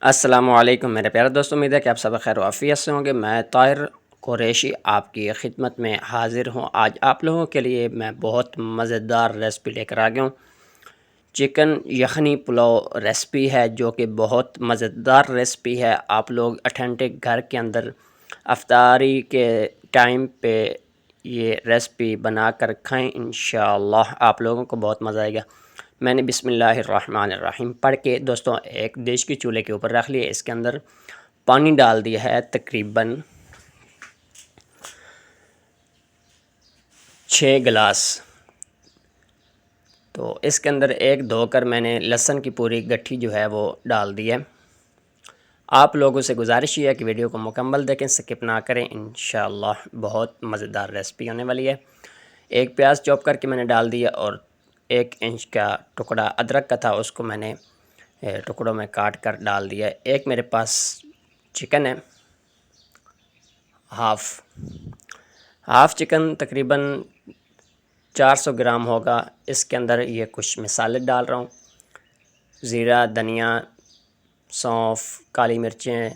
السلام علیکم میرے پیارے دوستوں، امید ہے کہ آپ سب خیر و عافیت سے ہوں گے۔ میں طاہر قریشی آپ کی خدمت میں حاضر ہوں۔ آج آپ لوگوں کے لیے میں بہت مزیدار ریسپی لے کر آ گیا ہوں۔ چکن یخنی پلاؤ ریسپی ہے جو کہ بہت مزیدار ریسپی ہے۔ آپ لوگ اتھینٹک گھر کے اندر افطاری کے ٹائم پہ یہ ریسپی بنا کر کھائیں، انشاءاللہ آپ لوگوں کو بہت مزہ آئے گا۔ میں نے بسم اللہ الرحمن الرحیم پڑھ کے دوستوں ایک دیش کی چولہے کے اوپر رکھ لیا، اس کے اندر پانی ڈال دیا ہے تقریباً 6 گلاس۔ تو اس کے اندر ایک دھو کر میں نے لہسن کی پوری گٹھی جو ہے وہ ڈال دی ہے۔ آپ لوگوں سے گزارش یہ ہے کہ ویڈیو کو مکمل دیکھیں، سکپ نہ کریں، انشاءاللہ بہت مزیدار ریسپی ہونے والی ہے۔ ایک پیاز چوپ کر کے میں نے ڈال دیا اور 1 انچ کا ٹکڑا ادرک کا تھا، اس کو میں نے ٹکڑوں میں کاٹ کر ڈال دیا۔ ایک میرے پاس چکن ہے، ہاف چکن تقریباً 400 گرام ہوگا۔ اس کے اندر یہ کچھ مصالحے ڈال رہا ہوں: زیرہ، دھنیا، سونف، کالی مرچیں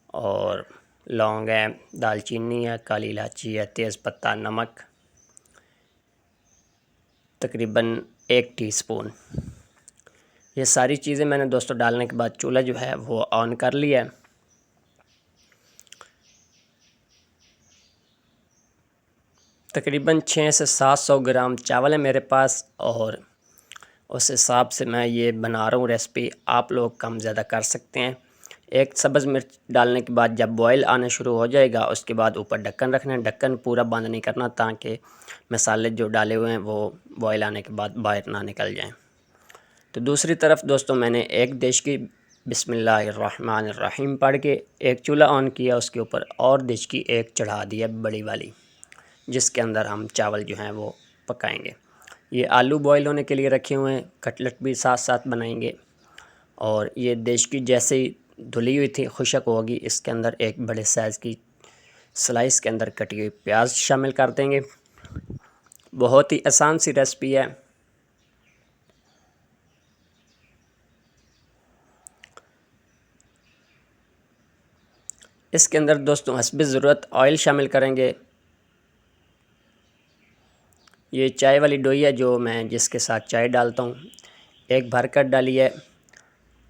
اور لونگ ہے، دال چینی ہے، کالی الائچی ہے، تیز پتہ، نمک تقریباً 1 ٹی سپون۔ یہ ساری چیزیں میں نے دوستوں ڈالنے کے بعد چولہا جو ہے وہ آن کر لیا ہے۔ تقریباً 600 سے 700 گرام چاول ہے میرے پاس، اور اس حساب سے میں یہ بنا رہا ہوں ریسپی۔ آپ لوگ کم زیادہ کر سکتے ہیں۔ ایک سبز مرچ ڈالنے کے بعد جب بوائل آنا شروع ہو جائے گا، اس کے بعد اوپر ڈھکن رکھنا ہے۔ ڈھکن پورا بند نہیں کرنا تاکہ مصالحے جو ڈالے ہوئے ہیں وہ بوائل آنے کے بعد باہر نہ نکل جائیں۔ تو دوسری طرف دوستوں میں نے ایک دیش کی بسم اللہ الرحمن الرحیم پڑھ کے ایک چولہا آن کیا، اس کے اوپر اور دیش کی ایک چڑھا دی ہے بڑی والی، جس کے اندر ہم چاول جو ہیں وہ پکائیں گے۔ یہ آلو بوائل ہونے کے لیے رکھے ہوئے ہیں، کٹلٹ بھی ساتھ ساتھ بنائیں گے۔ اور یہ دیش کی جیسے ہی دھلی ہوئی تھی خشک ہوگی، اس کے اندر ایک بڑے سائز کی سلائس کے اندر کٹی ہوئی پیاز شامل کر دیں گے۔ بہت ہی آسان سی ریسپی ہے۔ اس کے اندر دوستوں حسب ضرورت آئل شامل کریں گے۔ یہ چائے والی ڈوئی ہے جو میں جس کے ساتھ چائے ڈالتا ہوں، ایک بھر کر ڈالی ہے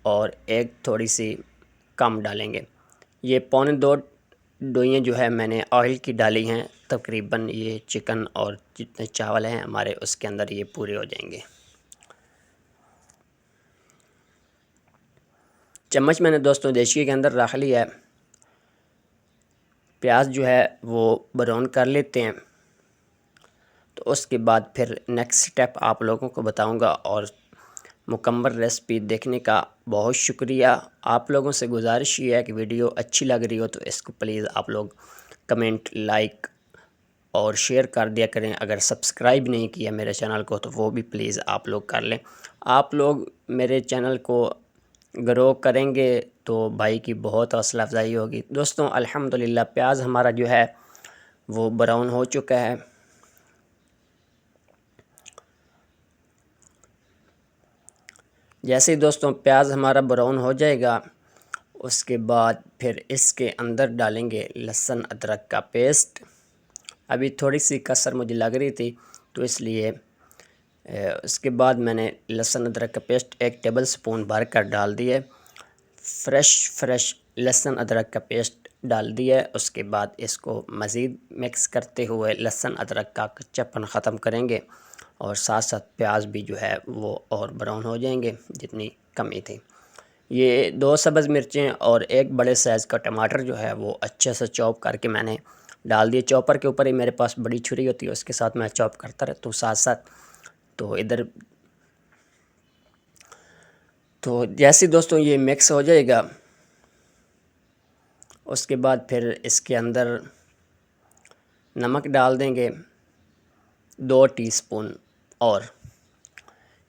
اور ایک تھوڑی سی کم ڈالیں گے۔ یہ 1.25 ڈوئیاں جو ہے میں نے آئل کی ڈالی ہیں، تقریباً یہ چکن اور جتنے چاول ہیں ہمارے اس کے اندر یہ پورے ہو جائیں گے۔ چمچ میں نے دوستوں دیشی کے اندر رکھ لیا ہے۔ پیاز جو ہے وہ براؤن کر لیتے ہیں، تو اس کے بعد پھر نیکسٹ سٹیپ آپ لوگوں کو بتاؤں گا۔ اور مکمل ریسپی دیکھنے کا بہت شکریہ۔ آپ لوگوں سے گزارش یہ ہے کہ ویڈیو اچھی لگ رہی ہو تو اس کو پلیز آپ لوگ کمنٹ، لائک اور شیئر کر دیا کریں۔ اگر سبسکرائب نہیں کیا میرے چینل کو تو وہ بھی پلیز آپ لوگ کر لیں۔ آپ لوگ میرے چینل کو گرو کریں گے تو بھائی کی بہت حوصلہ افزائی ہوگی۔ دوستوں الحمدللہ پیاز ہمارا جو ہے وہ براؤن ہو چکا ہے۔ جیسے ہی دوستوں پیاز ہمارا براؤن ہو جائے گا، اس کے بعد پھر اس کے اندر ڈالیں گے لہسن ادرک کا پیسٹ۔ ابھی تھوڑی سی کسر مجھے لگ رہی تھی تو اس لیے اس کے بعد میں نے لہسن ادرک کا پیسٹ 1 ٹیبل سپون بھر کر ڈال دیے۔ فریش لہسن ادرک کا پیسٹ ڈال دیا۔ اس کے بعد اس کو مزید مکس کرتے ہوئے لہسن ادرک کا کچا پن ختم کریں گے، اور ساتھ ساتھ پیاز بھی جو ہے وہ اور براؤن ہو جائیں گے جتنی کمی تھی۔ یہ 2 سبز مرچیں اور 1 بڑے سائز کا ٹماٹر جو ہے وہ اچھے سے چاپ کر کے میں نے ڈال دیے۔ چاپر کے اوپر ہی میرے پاس بڑی چھری ہوتی ہے، اس کے ساتھ میں چاپ کرتا رہتا ہوں ساتھ ساتھ۔ تو ادھر تو جیسے دوستوں یہ مکس ہو جائے گا، اس کے بعد پھر اس کے اندر نمک ڈال دیں گے 2 ٹی سپون، اور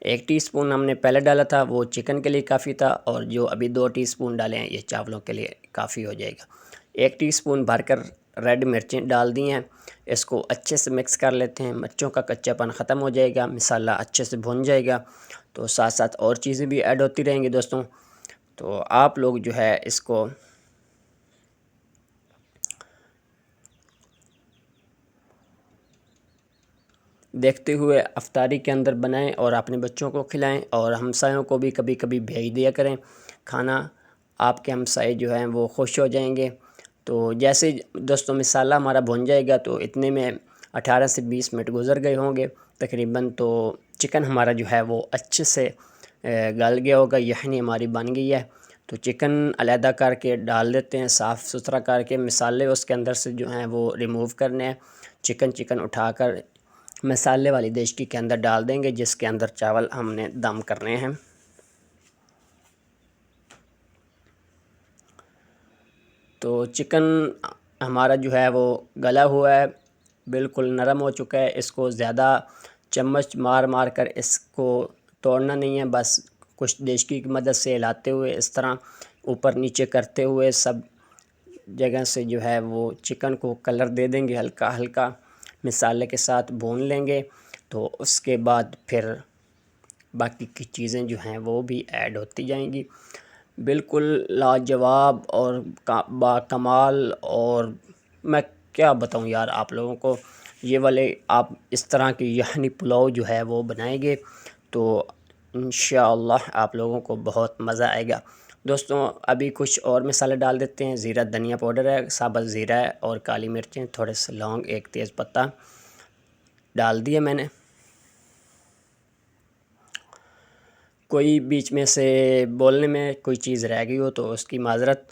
1 ٹی سپون ہم نے پہلے ڈالا تھا وہ چکن کے لیے کافی تھا، اور جو ابھی 2 ٹی سپون ڈالے ہیں یہ چاولوں کے لیے کافی ہو جائے گا۔ 1 ٹی سپون بھر کر ریڈ مرچیں ڈال دی ہیں۔ اس کو اچھے سے مکس کر لیتے ہیں، مرچوں کا کچا پن ختم ہو جائے گا، مسالہ اچھے سے بھن جائے گا، تو ساتھ ساتھ اور چیزیں بھی ایڈ ہوتی رہیں گی دوستوں۔ تو آپ لوگ جو ہے اس کو دیکھتے ہوئے افطاری کے اندر بنائیں اور اپنے بچوں کو کھلائیں، اور ہمسایوں کو بھی کبھی کبھی بھیج دیا کریں کھانا، آپ کے ہمسائے جو ہیں وہ خوش ہو جائیں گے۔ تو جیسے دوستوں مسالہ ہمارا بھن جائے گا تو اتنے میں 18 سے 20 منٹ گزر گئے ہوں گے تقریباً، تو چکن ہمارا جو ہے وہ اچھے سے گل گیا ہوگا، یخنی ہماری بن گئی ہے۔ تو چکن علیحدہ کر کے ڈال دیتے ہیں، صاف ستھرا کر کے، مسالے اس کے اندر سے جو ہیں وہ ریموو کرنے ہیں۔ چکن اٹھا کر مسالے والی دیشکی کے اندر ڈال دیں گے، جس کے اندر چاول ہم نے دم کرنے ہیں۔ تو چکن ہمارا جو ہے وہ گلا ہوا ہے، بالکل نرم ہو چکا ہے۔ اس کو زیادہ چمچ مار مار کر اس کو توڑنا نہیں ہے، بس کچھ دیشکی کی مدد سے ہلاتے ہوئے اس طرح اوپر نیچے کرتے ہوئے سب جگہ سے جو ہے وہ چکن کو کلر دے دیں گے، ہلکا ہلکا مسالے کے ساتھ بھون لیں گے۔ تو اس کے بعد پھر باقی کی چیزیں جو ہیں وہ بھی ایڈ ہوتی جائیں گی۔ بالکل لاجواب اور با کمال، اور میں کیا بتاؤں یار آپ لوگوں کو، یہ والے آپ اس طرح کی یخنی پلاؤ جو ہے وہ بنائیں گے تو انشاءاللہ آپ لوگوں کو بہت مزہ آئے گا۔ دوستوں ابھی کچھ اور مسالے ڈال دیتے ہیں۔ زیرہ دھنیا پاؤڈر ہے، ثابت زیرہ ہے، اور کالی مرچیں، تھوڑے سے لونگ، ایک تیز پتہ ڈال دیے میں نے۔ کوئی بیچ میں سے بولنے میں کوئی چیز رہ گئی ہو تو اس کی معذرت۔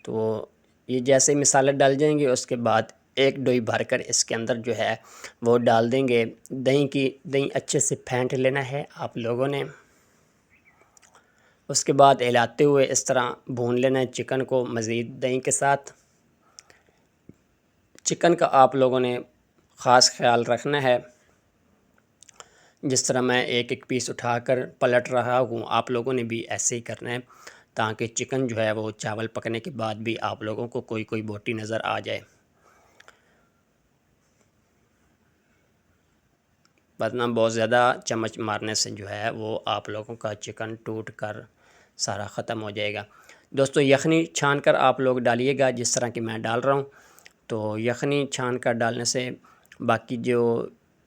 تو یہ جیسے مسالے ڈال جائیں گے اس کے بعد ایک ڈوئی بھر کر اس کے اندر جو ہے وہ ڈال دیں گے دہی اچھے سے پھینٹ لینا ہے آپ لوگوں نے۔ اس کے بعد ہلاتے ہوئے اس طرح بھون لینا ہے چکن کو مزید دہی کے ساتھ۔ چکن کا آپ لوگوں نے خاص خیال رکھنا ہے، جس طرح میں ایک ایک پیس اٹھا کر پلٹ رہا ہوں آپ لوگوں نے بھی ایسے ہی کرنا ہے، تاکہ چکن جو ہے وہ چاول پکنے کے بعد بھی آپ لوگوں کو کوئی بوٹی نظر آ جائے، ورنہ بہت زیادہ چمچ مارنے سے جو ہے وہ آپ لوگوں کا چکن ٹوٹ کر سارا ختم ہو جائے گا۔ دوستو یخنی چھان کر آپ لوگ ڈالیے گا جس طرح کہ میں ڈال رہا ہوں۔ تو یخنی چھان کر ڈالنے سے باقی جو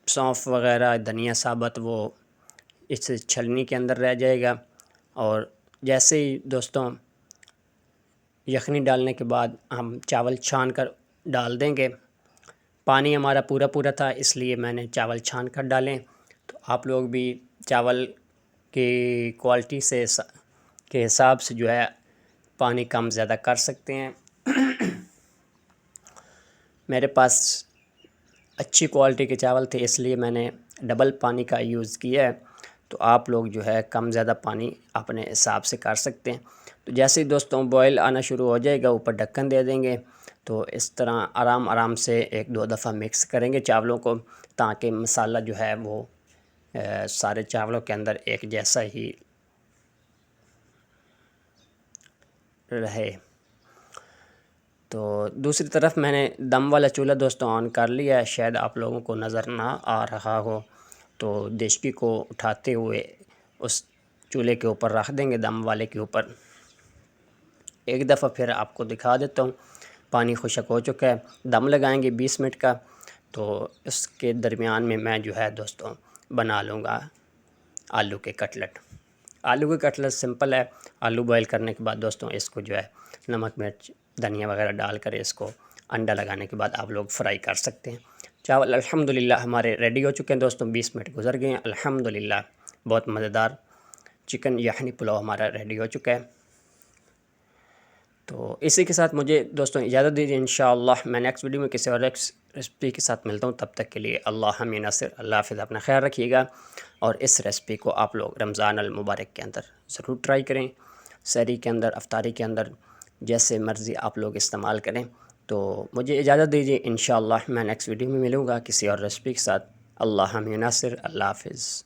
سونف وغیرہ دھنیا ثابت وہ اس چھلنی کے اندر رہ جائے گا، اور جیسے ہی دوستوں یخنی ڈالنے کے بعد ہم چاول چھان کر ڈال دیں گے۔ پانی ہمارا پورا تھا اس لیے میں نے چاول چھان کر ڈالیں، تو آپ لوگ بھی چاول کی کوالٹی سے کے حساب سے جو ہے پانی کم زیادہ کر سکتے ہیں۔ میرے پاس اچھی کوالٹی کے چاول تھے اس لیے میں نے ڈبل پانی کا یوز کیا ہے، تو آپ لوگ جو ہے کم زیادہ پانی اپنے حساب سے کر سکتے ہیں۔ تو جیسے ہی دوستوں بوائل آنا شروع ہو جائے گا اوپر ڈھکن دے دیں گے، تو اس طرح آرام سے ایک دو دفعہ مکس کریں گے چاولوں کو، تاکہ مسالہ جو ہے وہ سارے چاولوں کے اندر ایک جیسا ہی رہے۔ تو دوسری طرف میں نے دم والا چولہا دوستوں آن کر لیا ہے، شاید آپ لوگوں کو نظر نہ آ رہا ہو، تو دیشکی کو اٹھاتے ہوئے اس چولہے کے اوپر رکھ دیں گے، دم والے کے اوپر۔ ایک دفعہ پھر آپ کو دکھا دیتا ہوں، پانی خشک ہو چکا ہے، دم لگائیں گے 20 منٹ کا۔ تو اس کے درمیان میں جو ہے دوستوں بنا لوں گا آلو کے کٹلٹ۔ آلو کے کٹلٹ سمپل ہے، آلو بوائل کرنے کے بعد دوستوں اس کو جو ہے نمک مرچ دھنیا وغیرہ ڈال کر اس کو انڈا لگانے کے بعد آپ لوگ فرائی کر سکتے ہیں۔ چاول الحمدللہ ہمارے ریڈی ہو چکے ہیں دوستوں، 20 منٹ گزر گئے ہیں الحمدللہ۔ بہت مزیدار چکن یخنی پلاؤ ہمارا ریڈی ہو چکا ہے۔ تو اسی کے ساتھ مجھے دوستوں اجازت دیجیے، انشاءاللہ میں نیکسٹ ویڈیو میں کسی اور ریسپی کے ساتھ ملتا ہوں، تب تک کے لیے اللہ حمی ناصر، اللہ حافظ، اپنا خیال رکھیے گا، اور اس ریسپی کو آپ لوگ رمضان المبارک کے اندر ضرور ٹرائی کریں، سحری کے اندر، افطاری کے اندر، جیسے مرضی آپ لوگ استعمال کریں۔ تو مجھے اجازت دیجیے، انشاءاللہ میں نیکسٹ ویڈیو میں ملوں گا کسی اور ریسپی کے ساتھ۔ اللہ حمی ناصر، اللہ حافظ۔